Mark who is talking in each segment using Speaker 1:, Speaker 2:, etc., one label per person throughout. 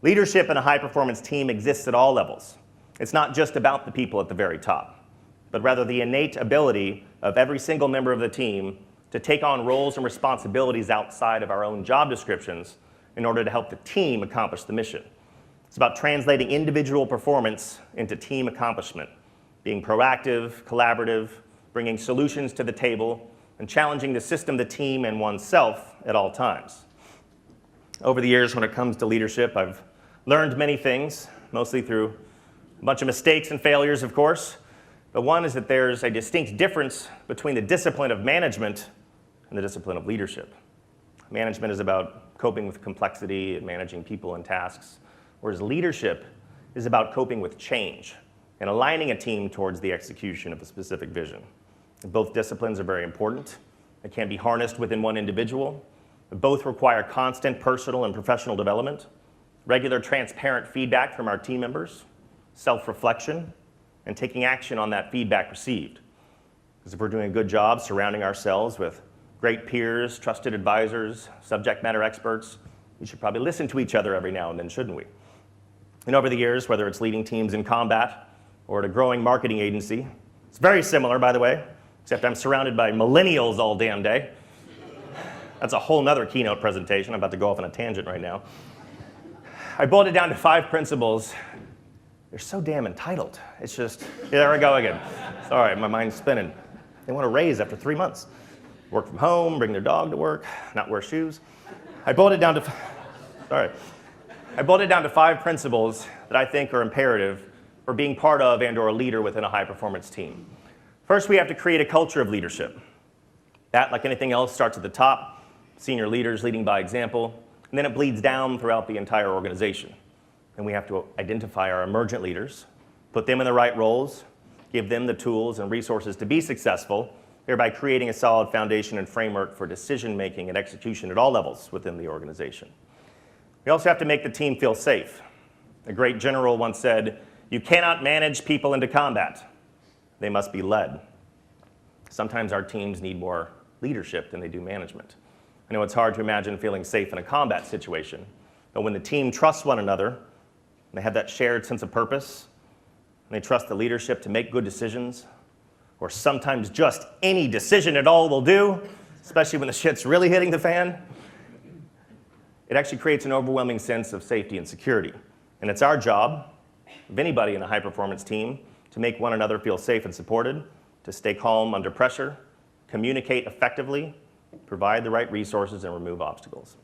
Speaker 1: Leadership in a high-performance team exists at all levels. It's not just about the people at the very top, but rather the innate ability of every single member of the team to take on roles and responsibilities outside of our own job descriptions in order to help the team accomplish the mission. It's about translating individual performance into team accomplishment, being proactive, collaborative, bringing solutions to the table, and challenging the system, the team, and oneself at all times. Over the years, when it comes to leadership, I've learned many things, mostly through a bunch of mistakes and failures, of course. But one is that there's a distinct difference between the discipline of management and the discipline of leadership. Management is about coping with complexity and managing people and tasks, whereas leadership is about coping with change and aligning a team towards the execution of a specific vision. And both disciplines are very important. They can't be harnessed within one individual. Both require constant personal and professional development, regular transparent feedback from our team members, self-reflection, and taking action on that feedback received. Because if we're doing a good job surrounding ourselves with great peers, trusted advisors, subject matter experts, we should probably listen to each other every now and then, shouldn't we? And over the years, whether it's leading teams in combat or at a growing marketing agency, it's very similar, by the way, except I'm surrounded by millennials all damn day. That's a whole nother keynote presentation. I'm about to go off on a tangent right now. I boiled it down to 5 principles. They're so damn entitled. It's just, there we go again. Sorry, my mind's spinning. They want a raise after 3 months. Work from home, bring their dog to work, not wear shoes. I boiled it down to 5 principles that I think are imperative for being part of and or a leader within a high-performance team. First, we have to create a culture of leadership. That, like anything else, starts at the top, senior leaders leading by example, and then it bleeds down throughout the entire organization. And we have to identify our emergent leaders, put them in the right roles, give them the tools and resources to be successful, thereby creating a solid foundation and framework for decision-making and execution at all levels within the organization. We also have to make the team feel safe. A great general once said, "You cannot manage people into combat. They must be led." Sometimes our teams need more leadership than they do management. I know it's hard to imagine feeling safe in a combat situation, but when the team trusts one another, and they have that shared sense of purpose, and they trust the leadership to make good decisions, or sometimes just any decision at all will do, especially when the shit's really hitting the fan, it actually creates an overwhelming sense of safety and security. And it's our job, of anybody in a high-performance team, to make one another feel safe and supported, to stay calm under pressure, communicate effectively, provide the right resources, and remove obstacles.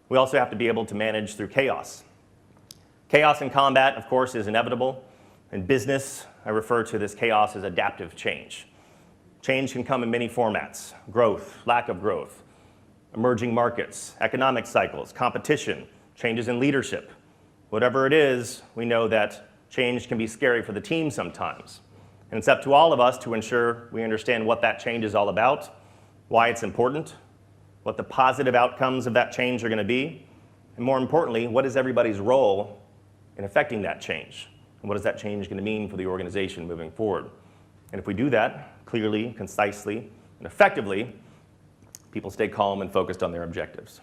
Speaker 1: We also have to be able to manage through chaos. Chaos in combat, of course, is inevitable. In business, I refer to this chaos as adaptive change. Change can come in many formats: growth, lack of growth, emerging markets, economic cycles, competition, changes in leadership. Whatever it is, we know that change can be scary for the team sometimes. And it's up to all of us to ensure we understand what that change is all about, why it's important, what the positive outcomes of that change are going to be, and more importantly, what is everybody's role in affecting that change, and what is that change going to mean for the organization moving forward. And if we do that clearly, concisely, and effectively, people stay calm and focused on their objectives.